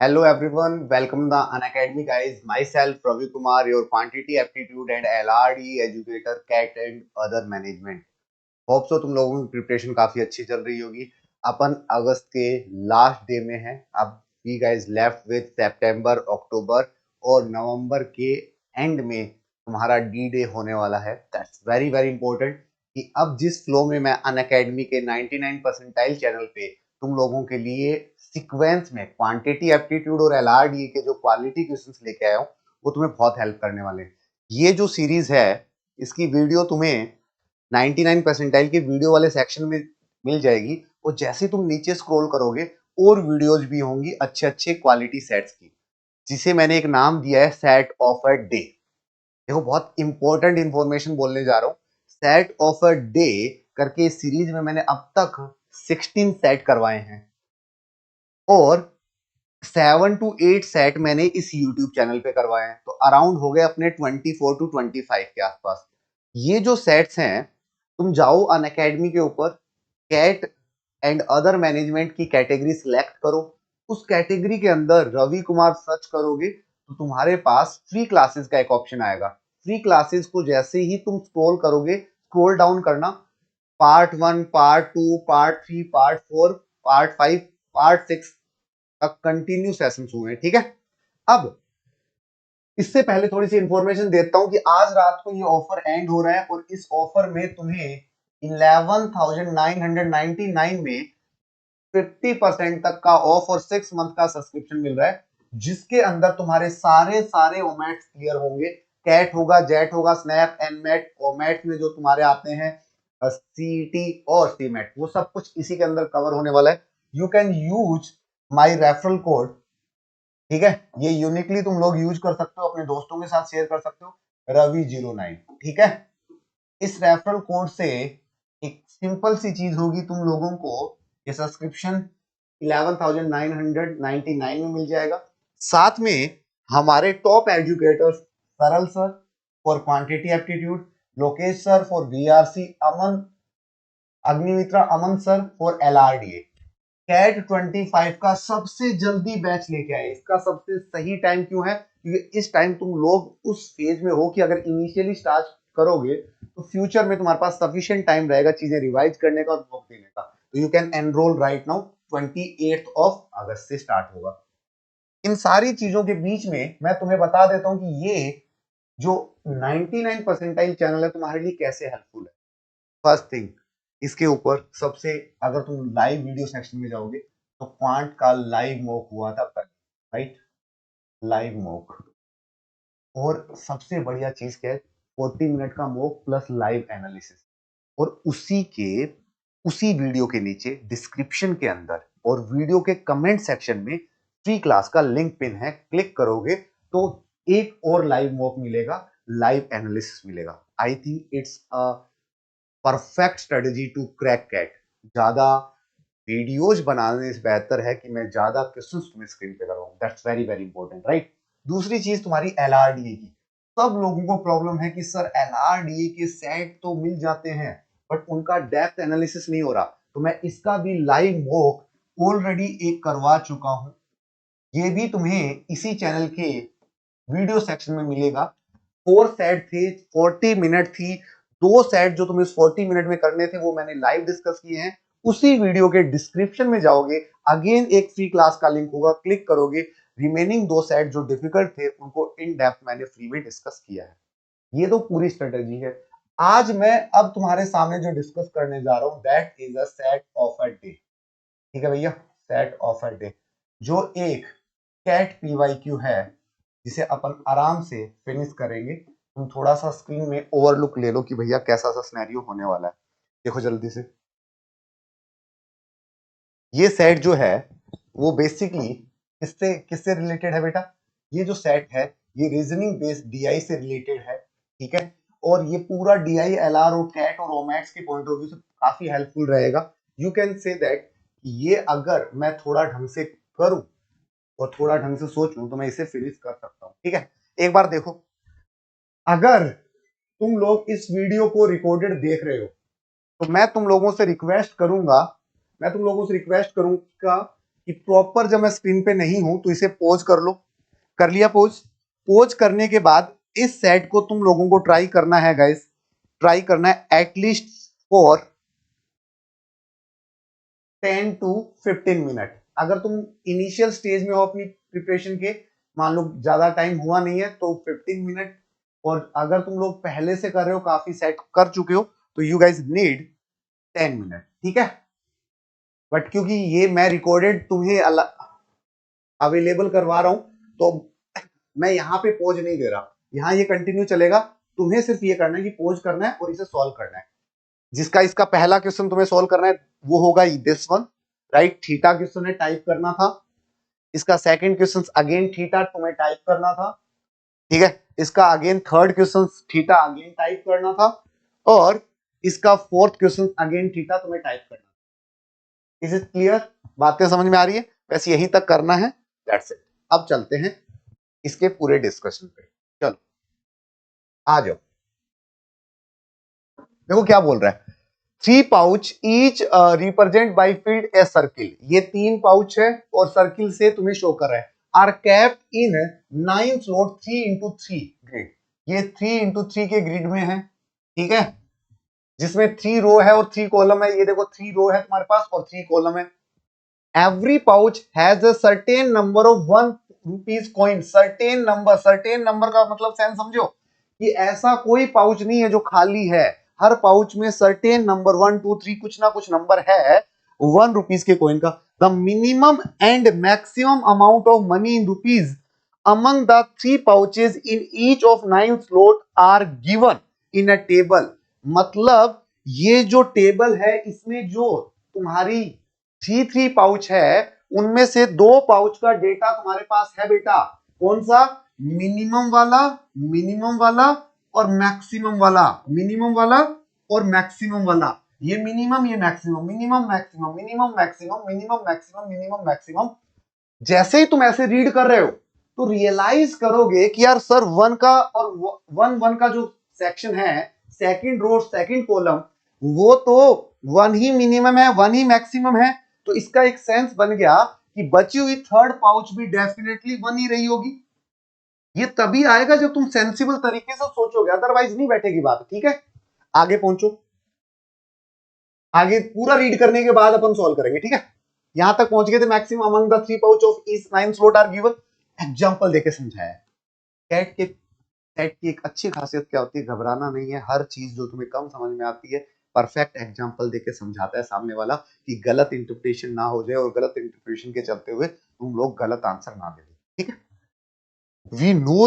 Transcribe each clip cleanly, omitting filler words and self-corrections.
Hello everyone, welcome to the Unacademy guys. Myself Ravi Kumar, your quantity aptitude and LRD educator, CAT and other management. Hope so तुम लोगों की preparation काफी अच्छी चल रही होगी। अपन अगस्त के लास्ट डे में हैं। अब वी गाइस लेफ्ट विद सितंबर, अक्टूबर और नवंबर के एंड में तुम्हारा डी डे होने वाला है। दैट्स वेरी वेरी इंपॉर्टेंट कि अब जिस फ्लो में मैं अनअकैडमी के 99 परसेंटाइल चैनल पे तुम लोगों के लिए सीक्वेंस में क्वांटिटी एप्टीट्यूड और एलआरडीए के जो क्वालिटी क्वेश्चंस लेके आया हूँ वो तुम्हें बहुत हेल्प करने वाले हैं। ये जो सीरीज है इसकी वीडियो तुम्हें 99 परसेंटाइल के वीडियो वाले सेक्शन में मिल जाएगी और जैसे तुम नीचे स्क्रॉल करोगे और वीडियोज भी होंगी अच्छे अच्छे क्वालिटी सेट्स की, जिसे मैंने एक नाम दिया है सेट ऑफ अ डे। देखो बहुत इंपॉर्टेंट इंफॉर्मेशन बोलने जा रहा हूँ। सेट ऑफ अ डे करके इस सीरीज में मैंने अब तक 16 सेट करवाए हैं और 7 to 8 सेट मैंने इस YouTube चैनल पे करवाए हैं, तो अराउंड हो गए अपने 24 to 25 के आसपास। ये जो सेट्स हैं तुम जाओ अनअकैडमी के ऊपर कैट एंड अदर मैनेजमेंट की कैटेगरी सिलेक्ट करो। उस कैटेगरी के अंदर रवि कुमार सर्च करोगे तो तुम्हारे पास फ्री क्लासेस का एक ऑप्शन आएगा। फ्री क्लासेस को जैसे ही तुम स्क्रॉल करोगे, स्क्रॉल डाउन करना, part 1, part 2, part 3, part 4, part 5, part 6 तक कंटिन्यू सेशन हुए। ठीक है। अब इससे पहले थोड़ी सी इंफॉर्मेशन देता हूं कि आज रात को ये ऑफर एंड हो रहा है और इस ऑफर में तुम्हें 11,999 में 50% तक का ऑफ और 6 मंथ का सब्सक्रिप्शन मिल रहा है, जिसके अंदर तुम्हारे सारे सारे ओमेट्स क्लियर होंगे। कैट होगा, जेट होगा, स्नैप, एनमेट, ओमेट में जो तुम्हारे आते हैं सीईटी और सीमेट, वो सब कुछ इसी के अंदर कवर होने वाला है। You can use my referral code. ठीक है, ये यूनिकली तुम लोग यूज कर सकते हो, अपने दोस्तों के साथ शेयर कर सकते हो, Ravi09। ठीक है। इस रेफरल कोड से एक सिंपल सी चीज होगी, तुम लोगों को ये सब्सक्रिप्शन 11,999 में मिल जाएगा। साथ में हमारे top educators Saral sir for quantity aptitude, Lokesh sir for VRC, Agnimitra Aman sir for LRDA, CAT 25 का सबसे जल्दी बैच लेके आए। इसका सबसे सही टाइम क्यों है? क्योंकि इस टाइम तुम लोग उस फेज में हो कि अगर इनिशियली स्टार्ट करोगे तो फ्यूचर में तुम्हारे पास सफिशिएंट टाइम रहेगा चीजें रिवाइज करने का और मॉक देने का। तो you can enrol right now. 28 अगस्त से स्टार्ट होगा। इन सारी चीजों के बीच में मैं तुम्हें बता देता हूं कि ये जो 99 परसेंटाइल चैनल है तुम्हारे लिए कैसे हेल्पफुल है। फर्स्ट थिंग, इसके ऊपर सबसे, अगर तुम लाइव वीडियो सेक्शन में जाओगे तो क्वांट का लाइव मॉक हुआ था कल, राइट? Live mock. और सबसे बढ़िया चीज क्या है, 40 मिनट का मॉक प्लस लाइव एनालिसिस। और उसी वीडियो के नीचे डिस्क्रिप्शन के अंदर और वीडियो के कमेंट सेक्शन में फ्री क्लास का लिंक पिन है, क्लिक करोगे तो एक और लाइव मॉक मिलेगा, लाइव एनालिसिस मिलेगा। I think it's a perfect strategy to crack CAT. ज्यादा वीडियोज बनाने से बेहतर है कि मैं ज्यादा क्वेश्चंस तुम्हें स्क्रीन पे करवाऊं। That's very very important, right? दूसरी चीज तुम्हारी एलआरडीए की। सब लोगों को प्रॉब्लम है कि सर एलआरडीए के सेट तो मिल जाते हैं बट उनका डेप्थ एनालिसिस नहीं हो रहा। तो मैं इसका भी लाइव मॉक ऑलरेडी एक करवा चुका हूं। ये भी तुम्हें इसी चैनल के वीडियो सेक्शन में मिलेगा। 4 सेट थे, 40 मिनट थी। 2 सेट जो तुम्हें 40 मिनट में करने थे वो मैंने लाइव डिस्कस किए हैं। उसी वीडियो के डिस्क्रिप्शन में जाओगे, अगेन एक फ्री क्लास का लिंक होगा, क्लिक करोगे, रिमेनिंग 2 सेट जो डिफिकल्ट थे उनको इन डेप्थ मैंने फ्री में डिस्कस किया है। ये तो पूरी स्ट्रेटेजी है। आज मैं अब तुम्हारे सामने जो डिस्कस करने जा रहा हूं that is a set of a day. ठीक है भैया, सेट ऑफ अ डे जो एक कैट पीवाईक्यू है जिसे अपन आराम से फिनिश करेंगे। तुम थोड़ा सा स्क्रीन में ओवरलुक ले लो कि भैया कैसा सा सिनेरियो होने वाला है। देखो जल्दी से, ये सेट जो है वो बेसिकली किससे किससे रिलेटेड है बेटा? ये जो सेट है ये रीजनिंग बेस्ड डीआई से रिलेटेड है। ठीक है। और ये पूरा डीआई, एलआर और कैट और ओमैट्स के पॉइंट ऑफ व्यू से काफी हेल्पफुल रहेगा। यू कैन से दैट ये अगर मैं थोड़ा ढंग से करूं और थोड़ा ढंग से सोचूं तो मैं इसे फिनिश कर सकता हूं। ठीक है। एक बार देखो, अगर तुम लोग इस वीडियो को रिकॉर्डेड देख रहे हो तो मैं तुम लोगों से रिक्वेस्ट करूंगा कि प्रॉपर जब मैं स्क्रीन पे नहीं हूं तो इसे पॉज कर लो। कर लिया पॉज। पॉज करने के बाद इस सेट को तुम लोगों को ट्राई करना है गाइस, ट्राई करना है एटलीस्ट फॉर 10 टू 15 मिनट। अगर तुम इनिशियल स्टेज में हो अपनी प्रिपरेशन के, मान लो ज्यादा टाइम हुआ नहीं है तो 15 मिनट, और अगर तुम लोग पहले से कर रहे हो, काफी सेट कर चुके हो, तो यू गाइज नीड 10 मिनट, ठीक है। बट क्योंकि ये मैं रिकॉर्डेड तुम्हें अवेलेबल करवा रहा हूं, तो मैं यहां पे पोज नहीं दे रहा, यहां ये कंटिन्यू चलेगा। तुम्हें सिर्फ ये करना है कि पोज करना है और इसे सॉल्व करना है। जिसका इसका पहला क्वेश्चन तुम्हें सॉल्व करना है वो होगा this one, right. Theta question है, टाइप करना था। इसका सेकंड क्वेश्चन अगेन थीटा तुम्हें टाइप करना था, ठीक है। इसका again third question theta again type करना था, और इसका फोर्थ क्वेश्चन अगेन थीटा तुम्हें टाइप करना था। Is it clear? बातें समझ में आ रही है? वैसे यहीं तक करना है, दैट्स इट। अब चलते हैं इसके पूरे डिस्कशन पे। चलो आ जाओ। देखो क्या बोल रहा है, 3 pouch each represent by field a circle. ये 3 पाउच है और सर्किल से तुम्हें शो कर रहा है। Are capped in 9 slot 3 into 3 grid. ये 3 इंटू 3 के ग्रिड में है, ठीक है, जिसमें 3 रो है और 3 कॉलम है। ये देखो 3 रो है तुम्हारे पास और 3 कॉलम है। Every pouch has a certain number of 1 rupees coin. Certain number का मतलब सेंस समझो कि ऐसा कोई पाउच नहीं है जो खाली है। हर पाउच में सर्टेन नंबर 1 2 3 कुछ ना कुछ नंबर है 1 रुपीज के कॉइन का। The minimum and maximum amount of money in rupees among the 3 pouches in each of 9 slot are given in a table। मतलब ये जो टेबल है इसमें जो तुम्हारी 3 पाउच है उनमें से 2 पाउच का डेटा तुम्हारे पास है बेटा। कौन सा? मिनिमम वाला और मैक्सिमम वाला। मिनिमम वाला और मैक्सिमम वाला। ये मिनिमम, ये maximum, minimum maximum, minimum maximum, minimum maximum, minimum maximum. जैसे ही तुम ऐसे रीड कर रहे हो तो रियलाइज करोगे कि यार सर वन का और वन का जो सेक्शन है, सेकंड रो सेकंड कॉलम, वो तो वन ही मिनिमम है, वन ही मैक्सिमम है। तो इसका एक सेंस बन गया कि बची हुई थर्ड पाउच भी डेफिनेटली वन ही रही होगी। ये तभी आएगा जब तुम सेंसिबल तरीके से सोचोगे, अदरवाइज नहीं बैठेगी बात, ठीक है। आगे पहुंचो, आगे पूरा रीड करने के बाद अपन सॉल्व करेंगे, ठीक है। यहां तक पहुंच गए थे, maximum among the 3 pouch of इस 9 स्लॉट आर गिवन। एग्जांपल देके समझाया। कैट की एक अच्छी खासियत क्या होती है, घबराना नहीं है। हर चीज जो तुम्हें कम समझ में आती है परफेक्ट एग्जांपल देके समझाता है सामने वाला, कि गलत इंटरप्रिटेशन ना हो जाए और गलत इंटरप्रिटेशन के चलते हुए तुम लोग गलत आंसर ना दे दो, ठीक है। We know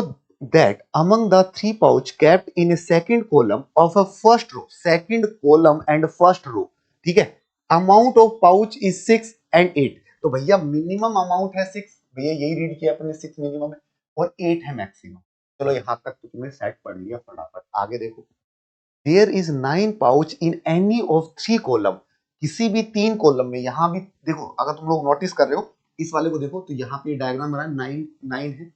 that among the 3 pouch kept in a second column of a first row, second column and first row, ठीक है, amount of pouch is 6 and 8। तो भैया मिनिमम अमाउंट है 6, भैया यही रीड किया अपने, 6 मिनिमम है और 8 है मैक्सिमम। चलो यहां तक तो तुमने सेट पढ़ लिया, फटाफट आगे देखो। There is 9 pouch in any of 3 column। किसी भी 3 कॉलम में, यहां भी देखो, अगर तुम लोग नोटिस कर रहे हो इस वाले को देखो, तो यहाँ पे डायग्राम बना 9 है,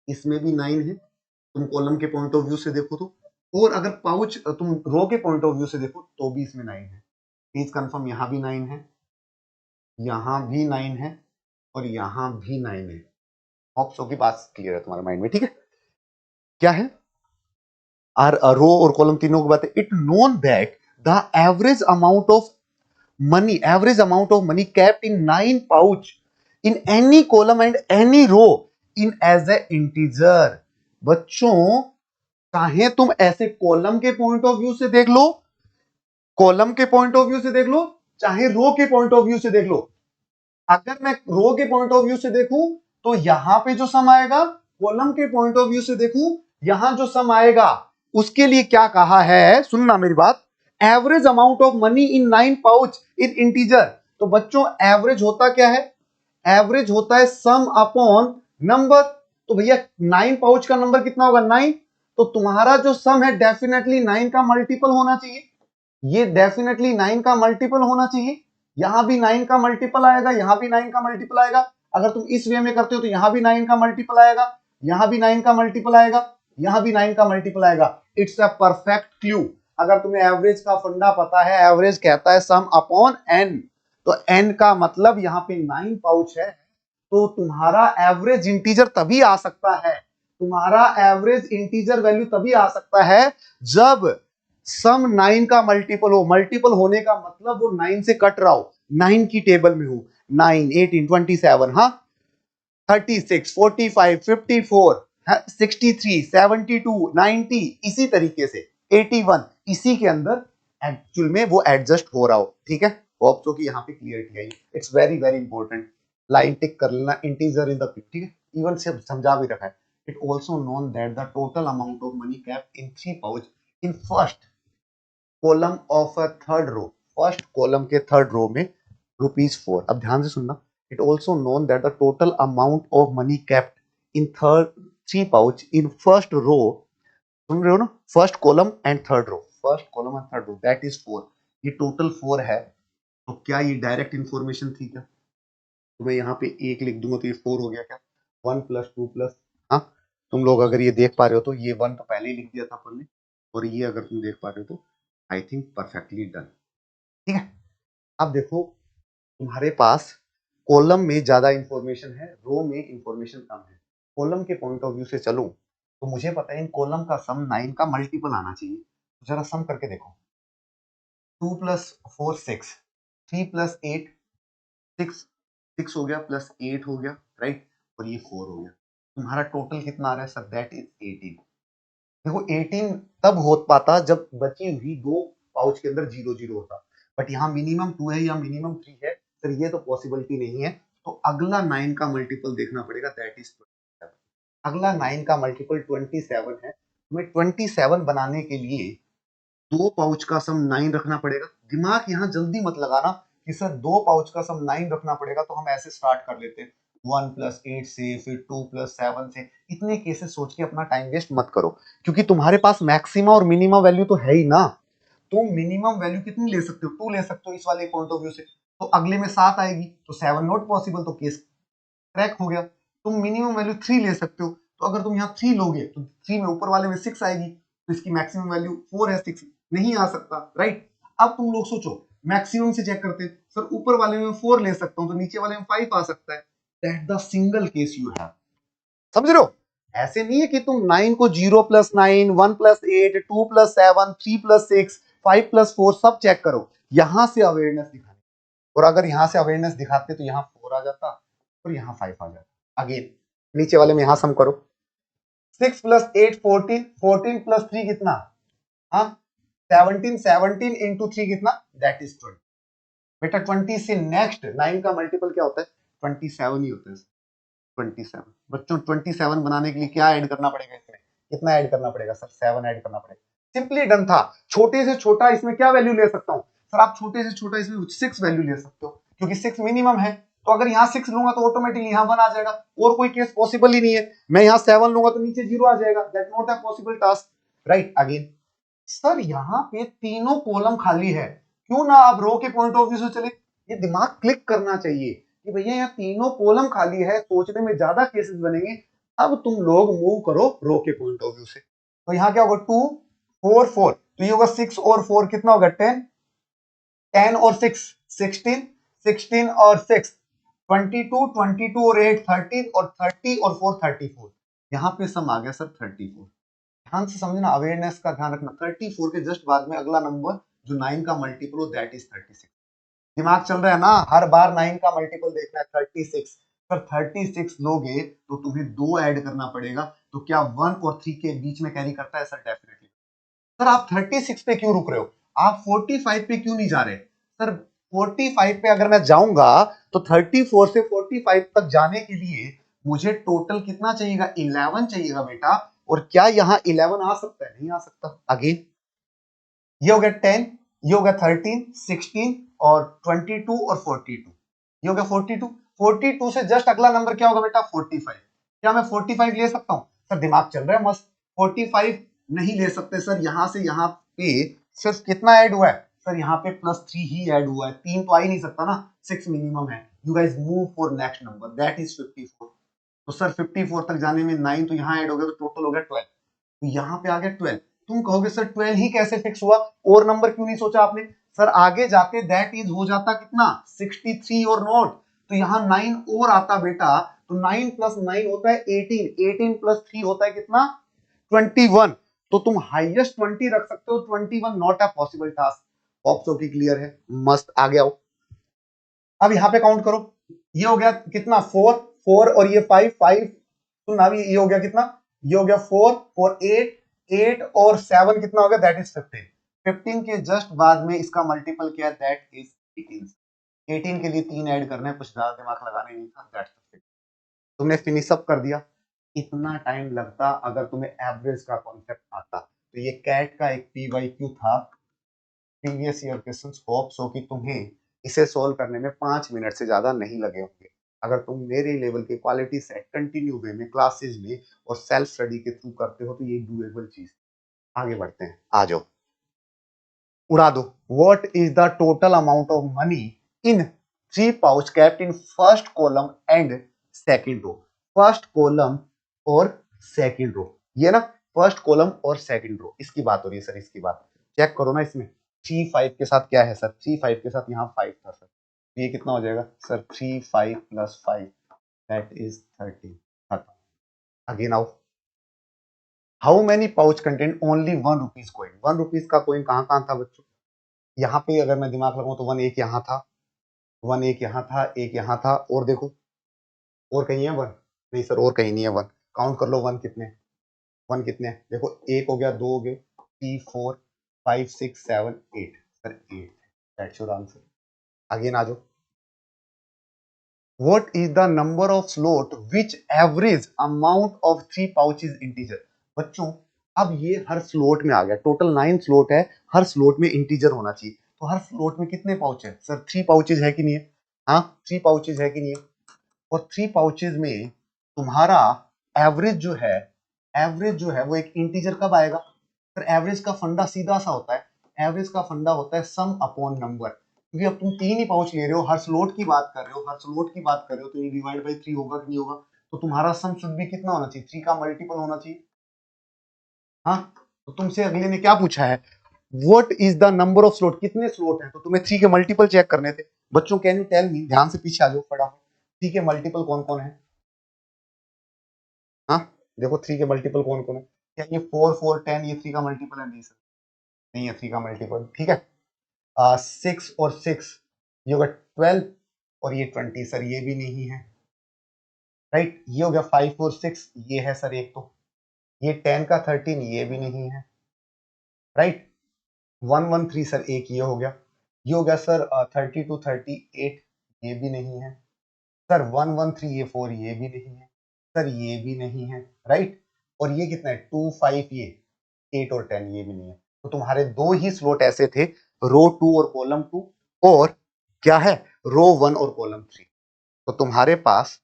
इसमें भी 9 है। तुम कॉलम के पॉइंट ऑफ व्यू से देखो तो, और अगर पाउच तुम रो के पॉइंट ऑफ व्यू से देखो तो भी इसमें 9 है। प्लीज कंफर्म, यहां भी 9 है, यहां भी 9 है और यहां भी 9 है। होप सो की बात क्लियर है तुम्हारे माइंड में, ठीक है। क्या है आर रो और कॉलम तीनों की बात है। It known that the average amount of money kept in 9 pouch in any column and any row in as a integer। बच्चों चाहे तुम ऐसे कॉलम के पॉइंट ऑफ व्यू से देख लो, कॉलम के पॉइंट ऑफ व्यू से देख लो, चाहे रो के पॉइंट ऑफ व्यू से देख लो। अगर मैं रो के पॉइंट ऑफ व्यू से देखूं तो यहां पे जो सम आएगा, कॉलम के पॉइंट ऑफ व्यू से देखूं यहां जो सम आएगा, उसके लिए क्या कहा है, सुनना मेरी बात। Average amount of money in 9 pouch in integer. तो बच्चों एवरेज होता क्या है? एवरेज होता है सम अपॉन नंबर। तो भैया 9 पाउच का नंबर कितना होगा? 9। तो तुम्हारा जो सम है डेफिनेटली 9 का मल्टीपल होना चाहिए। ये डेफिनेटली 9 का मल्टीपल होना चाहिए। यहां भी 9 का मल्टीपल आएगा, यहां भी 9 का मल्टीपल आएगा। अगर तुम इस वे में करते हो तो यहां भी 9 का मल्टीपल आएगा, यहां भी 9 का मल्टीपल आएगा, यहां भी 9 का मल्टीपल आएगा। It's a perfect clue. अगर तुम्हें एवरेज का फंडा पता है, एवरेज कहता है सम अपॉन एन, तो n का मतलब यहाँ पे 9 पाउच है, तो तुम्हारा एवरेज इंटीजर तभी आ सकता है, तुम्हारा एवरेज इंटीजर वैल्यू तभी आ सकता है जब सम 9 का मल्टीपल हो। मल्टीपल होने का मतलब वो 9 से कट रहा हो, 9 की टेबल में हो। 9, 18, 27, हाँ, 36, 45, 54, 63, 72, 90, इसी तरीके से 81, इसी के अंदर एक्चुअल में वो एडजस्ट हो रहा हो। ठीक है, होप सो कि यहाँ पे क्लियरिटी आई। It's very very important, line tick कर लेना, इंटीजर इन द पिक। ठीक है, इवन से समझा भी रखा है। It also known that the total amount of money kept in 3 pouch in first column of a third row, first column के थर्ड रो में ₹4। अब ध्यान से सुनना, it also known that the total amount of money kept in third 3 pouch in first row, सुन रहे हो ना, first column and third row, first column and third row, that is 4। ये टोटल 4 है, तो क्या ये डायरेक्ट इंफॉर्मेशन थी क्या? तो मैं यहाँ पे 1 लिख दूंगा तो ये 4 हो गया क्या? 1 + 2 +, हाँ, तुम लोग अगर ये देख पा रहे हो तो ये 1 तो पहले ही लिख दिया था अपन ने, और ये अगर तुम देख पा रहे हो तो आई थिंक परफेक्टली डन। ठीक है, अब देखो, तुम्हारे पास कॉलम में ज्यादा इंफॉर्मेशन है, रो में इंफॉर्मेशन कम है। कॉलम के पॉइंट ऑफ व्यू से चलूं तो मुझे पता है इन कॉलम का सम 9 का मल्टीपल आना चाहिए। तो जरा सम करके देखो, 2 + 4 6, 3 + 8 6, 6 हो गया, +8 हो गया, राइट, और ये 4 हो गया। तुम्हारा टोटल कितना आ रहा है सर? That is 18। देखो 18 तब हो पाता जब बची हुई 2 पाउच के अंदर 0 0 होता, बट यहाँ मिनिमम 2 है या मिनिमम 3 है, सर ये तो पॉसिबिलिटी नहीं है। तो अगला 9 का मल्टीपल देखना पड़ेगा, दैट इज 27। अगला 9 का मल्टीपल 27 है। तुम्हें 27 बनाने के लिए 2 पाउच का सम 9 रखना पड़ेगा। दिमाग यहाँ जल्दी मत लगाना कि सर 2 पाउच का सम 9 रखना पड़ेगा, तो हम ऐसे स्टार्ट कर लेते हैं 1 + 8 से, फिर 2 + 7 से। इतने केसेस सोच के अपना टाइम वेस्ट मत करो, क्योंकि तुम्हारे पास मैक्सिमा और मिनिमम वैल्यू तो है ही ना। तुम मिनिमम वैल्यू कितनी ले सकते हो? 2 ले सकते हो इस वाले पॉइंट ऑफ व्यू से, तो अगले में 7 आएगी, तो 7 नॉट पॉसिबल, तो केस क्रैक हो गया। तुम मिनिमम वैल्यू 3 ले सकते हो, तो अगर तुम यहाँ 3 लोगे तो 3 में ऊपर वाले में 6 आएगी, तो इसकी मैक्सिमम वैल्यू 4 है, 6 नहीं आ सकता, राइट। अब तुम लोग सोचो, मैक्सिमम से चेक करते हैं, सर ऊपर वाले में 4 ले सकता हूं तो नीचे वाले में 5 आ सकता है। That the single case you have, समझ रहे हो? ऐसे नहीं है कि तुम 9 को 0 + 9, 1 + 8, 2 + 7, 3 + 6, 5 + 4 सब चेक करो, यहां से अवेयरनेस दिखाने, और अगर यहां से अवेयरनेस दिखाते तो यहाँ 4 आ जाता और यहाँ 5 आ जाता। अगेन नीचे वाले में यहां सम करो, 6 + 8 14, 14 + 3 कितना? हाँ, 17, 17 × 3 कितना? That is 20। बेटा 20 से नेक्स्ट 9 का मल्टीपल क्या होता है? 27 ही होता है। 27 बच्चों, 27 बनाने के लिए क्या ऐड करना पड़ेगा इसमें? कितना ऐड करना पड़ेगा सर? 7 ऐड करना पड़ेगा। सिंपली डन था। छोटे से छोटा इसमें क्या वैल्यू ले सकता हूं सर? आप छोटे से छोटा इसमें 6 वैल्यू ले सकते हो, क्योंकि 6 मिनिमम है। तो अगर यहाँ 6 लूंगा तो ऑटोमेटिकली यहाँ 1 आ जाएगा, और कोई केस पॉसिबल ही नहीं है। मैं यहाँ 7 लूंगा तो नीचे 0 आ जाएगा, that not a possible task, right. Again sir यहाँ पे तीनों कॉलम खाली है, क्यों ना आप रो के पॉइंट ऑफ व्यू से चले? ये दिमाग क्लिक करना चाहिए कि भैया यहाँ तीनों कॉलम खाली है, सोचने में ज्यादा केसेस बनेंगे। अब तुम लोग मूव करो रो के पॉइंट ऑफ व्यू से, तो यहाँ क्या होगा? 2 4 4, तो ये होगा 6 और 4 कितना होगा? 10, 10 और 6 16, 16 और 6 22, 22 और 8 30, और 30 और 4 34। यहाँ पे सम आ गया सर 34। ध्यान से समझना, अवेयरनेस का ध्यान रखना। 34 के जस्ट बाद में अगला नंबर जो 9 का मल्टीपल हो, दैट इज 36। दिमाग चल रहा है ना? हर बार 9 का मल्टीपल देखना है। 36 पर 36 लोगे तो तुम्हें 2 ऐड करना पड़ेगा, तो क्या 1 और 3 के बीच में कैरी करता है? Sir definitely. सर आप 36 पे क्यों रुक रहे हो? आप 45 पे क्यों नहीं जा रहे? सर 45 पे अगर मैं जाऊंगा तो 34 से 45 तक जाने के लिए मुझे टोटल कितना चाहिएगा? 11 चाहिएगा बेटा। और क्या यहाँ 11 आ सकता है? नहीं आ सकता। अगेन ये हो गया 10, ये हो गया 13, 16 और 22 और 42, ये हो गया 42। 42 से जस्ट अगला नंबर क्या होगा बेटा? 45। क्या मैं 45 ले सकता हूं? सर दिमाग चल रहा है मस्त। 45 नहीं ले सकते सर, यहां से यहां पे सिर्फ कितना ऐड हुआ है? सर यहाँ पे +3 ही ऐड हुआ है, 3 तो आ ही नहीं सकता ना, 6 मिनिमम है। You guys move for next number, that is 54। तो सर 54 तक जाने में 9 तो यहाँ ऐड हो गया, तो टोटल हो गया 12। तो यहाँ पे आ गया 12। तुम कहोगे सर 12 ही कैसे फिक्स हुआ, और नंबर क्यों नहीं सोचा आपने? सर आगे जाके दैट इज हो जाता कितना 63 और नॉट, तो यहाँ 9 और आता बेटा, तो 9 प्लस 9 होता है 18, 18 प्लस 3 होता है कितना 21। तो तुम हाईएस्ट 20 रख सकते हो, 21 not a possible task. Option की क्लियर है, मस्त, आगे आओ। अब यहाँ पे काउंट करो, ये हो गया कितना 4 4 और ये 5 5, तो ना भी ये हो गया कितना, ये हो गया 4 4 8 8 और 7 कितना हो गया, दैट इज 15। 15 के जस्ट बाद में इसका मल्टीपल क्या है, दैट इज 18। 18 के लिए 3 ऐड करना है, कुछ ज्यादा दिमाग लगाने नहीं था, दैट्स इट। तुमने फिनिश अप कर दिया। इतना टाइम लगता अगर तुम्हें एवरेज का कॉन्सेप्ट आता। तो ये कैट का एक पीवाईक्यू था, previous year questions. Hope so कि तुम्हें इसे सोल्व करने में 5 मिनट से ज्यादा नहीं लगे होंगे। अगर तुम मेरे लेवल के क्वालिटी सेट कंटिन्यू वे में क्लासेस में और सेल्फ स्टडी के थ्रू करते हो तो ये डूएबल चीज। आगे बढ़ते हैं, आ जाओ, उड़ा दो। What is the total amount of money in 3 pouch kept in first column and second row. First column और सेकंड रो, ये ना फर्स्ट कॉलम और सेकंड रो, इसकी बात हो रही है सर, इसकी बात चेक करो ना। इसमें 3 5 के साथ क्या है सर, 3 5 के साथ यहाँ 5 था सर, ये कितना हो जाएगा sir 3 5 plus 5 that is 13। Again आओ, how many pouch content only 1 rupees coin. 1 rupees का कॉइन कहाँ कहाँ था बच्चों, यहाँ पे अगर मैं दिमाग लगाऊं तो 1 एक यहाँ था, 1 एक यहाँ था, एक यहाँ था, और देखो और कहीं है 1, नहीं सर और कहीं नहीं है 1। काउंट कर लो 1 कितने, 1 कितने हैं, देखो 1 हो गया, 2 हो गए, 3 4 5 6 7 8, sir 8, that's your answer. Again आ जाओ, what is the number of slot which average amount of 3 pouches integer। बच्चों अब ये हर स्लोट में आ गया, टोटल 9 स्लोट है, हर स्लोट में इंटीजर होना चाहिए, तो हर स्लोट में कितने पाउच है सर, 3 पाउचेज है कि नहीं है, हाँ 3 पाउचेज है कि नहीं है, और 3 पाउचेज में तुम्हारा एवरेज जो है, एवरेज जो है वो एक इंटीजर कब आएगा सर, एवरेज का फंडा सीधा सा होता है, एवरेज का फंडा होता है सम अपॉन नंबर, क्योंकि अब तुम 3 ही पाउच ले रहे हो, हर स्लोट की बात कर रहे हो, हर स्लोट की बात कर रहे हो, तो ये डिवाइड बाई 3 होगा कि नहीं होगा, तो तुम्हारा सम शुड भी कितना होना चाहिए, 3 का मल्टीपल होना चाहिए। हाँ, तो तुमसे अगले ने क्या पूछा है, what is the number of slot, कितने स्लोट हैं, तो तुम्हें 3 के मल्टीपल चेक करने थे। बच्चों कैन यू टेल मी, ध्यान से पीछे आ जाओ फटाफट, 3 के मल्टीपल कौन कौन है, हाँ देखो 3 के मल्टीपल कौन कौन है, क्या ये 4 4 10 ये 3 का मल्टीपल है, नहीं सर नहीं है 3 का मल्टीपल, ठीक है। 6 और 6 ये होगा 12 और ये 20, सर ये भी नहीं है, राइट। ये हो गया 5 और 6 ये है सर एक, तो ये 10 का 13 ये भी नहीं है, राइट। 113 सर एक ये हो गया, ये हो गया सर 32 38 ये भी नहीं है सर, 113 ये 4 ये भी नहीं है सर, ये भी नहीं है, राइट। और ये कितना है 2 5 ये 8 और 10 ये भी नहीं है, तो तुम्हारे दो ही स्लॉट ऐसे थे, रो 2 और कॉलम 2, और क्या है रो 1 और कॉलम 3। तो तुम्हारे पास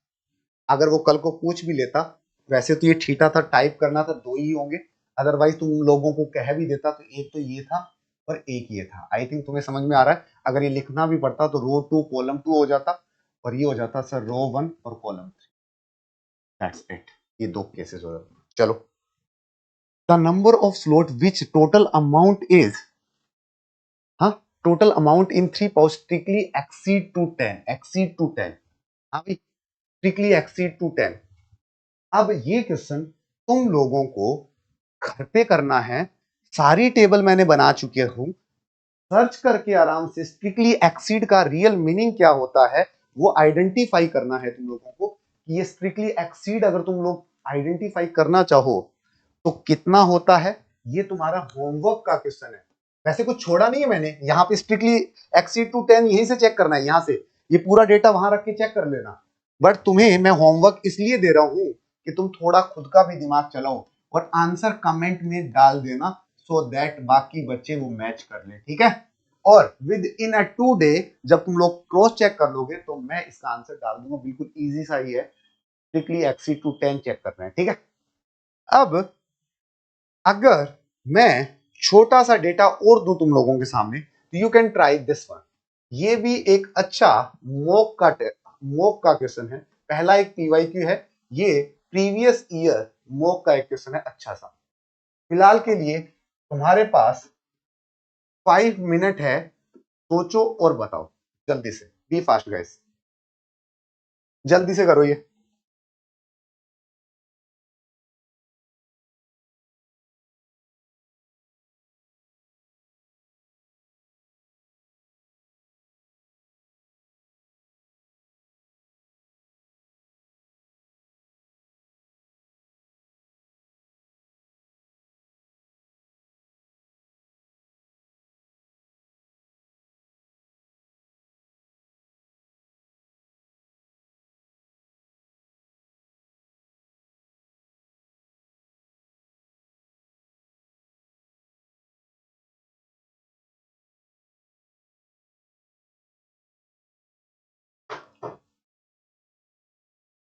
अगर वो कल को पूछ भी लेता, वैसे तो ये ठीटा था, टाइप करना था, दो ही होंगे, अदरवाइज तुम लोगों को कह भी देता तो एक तो ये था और एक ये था। आई थिंक तुम्हें समझ में आ रहा है, अगर ये लिखना भी पड़ता तो रो 2 कॉलम 2 हो जाता और ये हो जाता सर रो 1 और कॉलम 3, दैट्स इट। ये दो केसेस हो जाते। चलो, the number of slot which total amount is, हाँ total amount in 3 pouch strictly exceed to 10, exceed to 10, हाँ भाई स्ट्रिक्टली एक्सीड टू 10। अब ये क्वेश्चन तुम लोगों को घर पे करना है, सारी टेबल मैंने बना चुके हूं, सर्च करके आराम से स्ट्रिक्टली एक्सीड का रियल मीनिंग क्या होता है वो आइडेंटिफाई करना है तुम लोगों को, कि ये स्ट्रिक्टली एक्सीड अगर तुम लोग आइडेंटिफाई करना चाहो तो कितना होता है, ये तुम्हारा होमवर्क का क्वेश्चन है। वैसे कुछ छोड़ा नहीं है मैंने, यहाँ पे स्ट्रिक्टली एक्सीड टू 10 यहीं से चेक करना है, यहां से ये पूरा डेटा वहां रख के चेक कर लेना, बट तुम्हें मैं होमवर्क इसलिए दे रहा हूं कि तुम थोड़ा खुद का भी दिमाग चलाओ और आंसर कमेंट में डाल देना, सो दैट बाकी बच्चे वो मैच कर ले, ठीक है। और विद इन अ 2 डे जब तुम लोग क्रॉस चेक कर लोगे तो मैं इसका आंसर डाल दूंगा, बिल्कुल इजी सा ही है, स्ट्रिक्टली एक्सीड टू 10 चेक करना है, ठीक है। अब अगर मैं छोटा सा डेटा और दूं तुम लोगों के सामने, तो you can try this one. ये भी एक अच्छा मॉक का क्वेश्चन है, पहला एक पीवाईक्यू है, ये प्रीवियस ईयर मॉक का एक क्वेश्चन है अच्छा सा। फिलहाल के लिए तुम्हारे पास 5 मिनट है सोचो और बताओ जल्दी से, बी फास्ट गाइस, जल्दी से करो ये।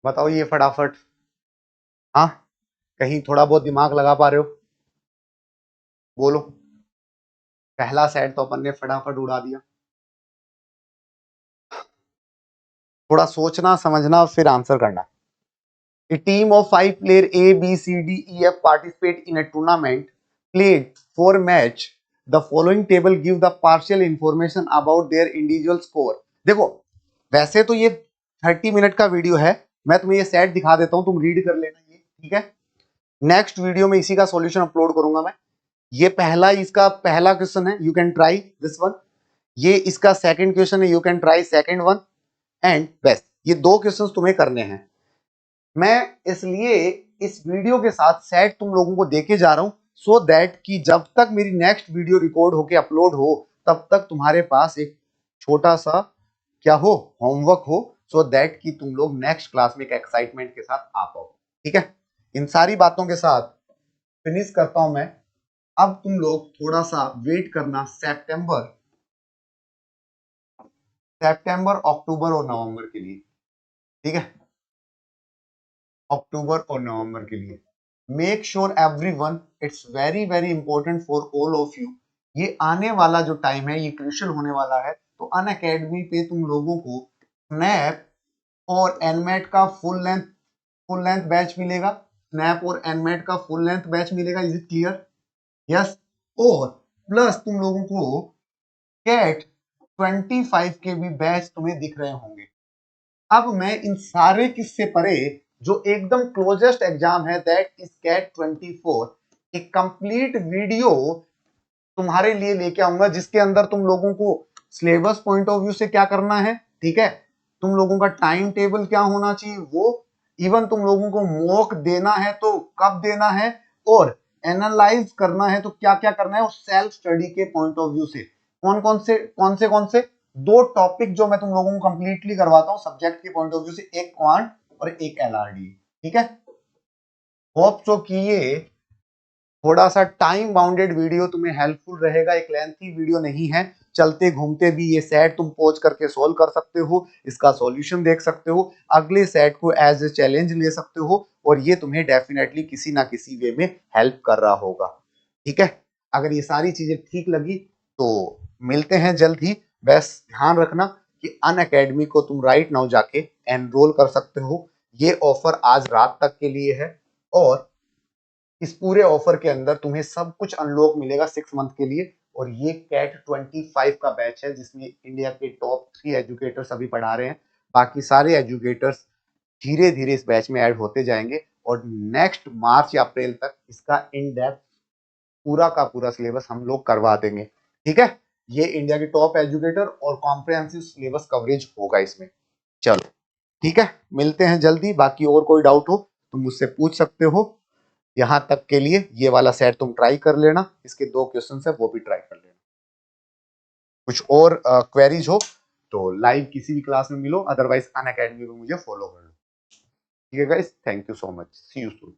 बताओ ये फटाफट। हाँ, कहीं थोड़ा बहुत दिमाग लगा पा रहे हो? बोलो। पहला सेट तो अपन ने फटाफट उड़ा दिया। थोड़ा सोचना समझना फिर आंसर करना। A team of 5 players A, B, C, D, E, F participate in a tournament played 4 match. The following table give the partial information about their individual score. देखो, वैसे तो ये 30 मिनट का वीडियो है, मैं तुम्हें ये सेट दिखा देता हूं, तुम रीड कर लेना ये, ठीक है। नेक्स्ट वीडियो में इसी का सॉल्यूशन अपलोड करूंगा मैं। ये पहला, इसका पहला क्वेश्चन है, you can try this one. ये इसका सेकंड क्वेश्चन है, you can try second one. And best, ये 2 क्वेश्चंस तुम्हें करने हैं। मैं इसलिए इस वीडियो के साथ सेट तुम लोगों को देके जा रहा हूं, सो दैट कि जब तक मेरी नेक्स्ट वीडियो रिकॉर्ड होके अपलोड हो, तब तक तुम्हारे पास एक छोटा सा क्या हो, होमवर्क हो, सो दैट कि तुम लोग नेक्स्ट क्लास में एक एक्साइटमेंट के साथ आ पाओ। ठीक है, इन सारी बातों के साथ फिनिश करता हूं मैं। अब तुम लोग थोड़ा सा वेट करना सितंबर, अक्टूबर और नवंबर के लिए, ठीक है, अक्टूबर और नवंबर के लिए। Make sure everyone, it's very very important for all of you. ये आने वाला जो टाइम है ये क्रूशियल होने वाला है। तो अन अकेडमी पे तुम लोगों को स्नैप और एनमेट का फुल लेंथ बैच मिलेगा। स्नैप और एनमेट का फुल लेंथ बैच मिलेगा। Is it clear? यस। और प्लस तुम लोगों को कैट 25 के भी बैच तुम्हें दिख रहे होंगे। अब मैं इन सारे किस्से परे जो एकदम क्लोजेस्ट एग्जाम है, दैट इज कैट 24, एक कंप्लीट वीडियो तुम्हारे लिए लेके आऊंगा, जिसके अंदर तुम लोगों को सिलेबस पॉइंट ऑफ व्यू से क्या करना है, ठीक है, तुम लोगों का टाइम टेबल क्या होना चाहिए वो, इवन तुम लोगों को मॉक देना है तो कब देना है, और एनालाइज करना है तो क्या क्या करना है, और सेल्फ स्टडी के पॉइंट ऑफ व्यू से कौन से 2 टॉपिक जो मैं तुम लोगों को कंप्लीटली करवाता हूं सब्जेक्ट के पॉइंट ऑफ व्यू से, एक क्वांट और एक एलआरडी। ठीक है, होप सो कि ये थोड़ा सा टाइम बाउंडेड वीडियो तुम्हें हेल्पफुल रहेगा। एक लेंथी वीडियो नहीं है, चलते घूमते भी ये सेट तुम पॉज करके सोल्व कर सकते हो, इसका सॉल्यूशन देख सकते हो, अगले सेट को एज ए चैलेंज ले सकते हो, और ये तुम्हें डेफिनेटली किसी ना किसी वे में हेल्प कर रहा होगा। ठीक है, अगर ये सारी चीजें ठीक लगी तो मिलते हैं जल्द ही। बस ध्यान रखना कि अन अकेडमी को तुम राइट नाउ जाके एनरोल कर सकते हो। ये ऑफर आज रात तक के लिए है, और इस पूरे ऑफर के अंदर तुम्हें सब कुछ अनलॉक मिलेगा 6 मंथ के लिए। और ये कैट 25 का बैच है, जिसमें इंडिया के टॉप 3 एजुकेटर्स अभी पढ़ा रहे हैं। बाकी सारे एजुकेटर्स धीरे धीरे इस बैच में ऐड होते जाएंगे, और नेक्स्ट मार्च या अप्रैल तक इसका इन डेप्थ पूरा का पूरा सिलेबस हम लोग करवा देंगे। ठीक है, ये इंडिया के टॉप एजुकेटर और कॉम्प्रिहेंसिव सिलेबस कवरेज होगा इसमें। चलो ठीक है, मिलते हैं जल्दी। बाकी और कोई डाउट हो तुम मुझसे पूछ सकते हो। यहां तक के लिए ये वाला सेट तुम ट्राई कर लेना, इसके 2 क्वेश्चन है वो भी ट्राई कर लेना। कुछ और क्वेरीज हो तो लाइव किसी भी क्लास में मिलो, अदरवाइज अन अकेडमी में मुझे फॉलो कर लो। ठीक है guys, thank you so much, see you soon.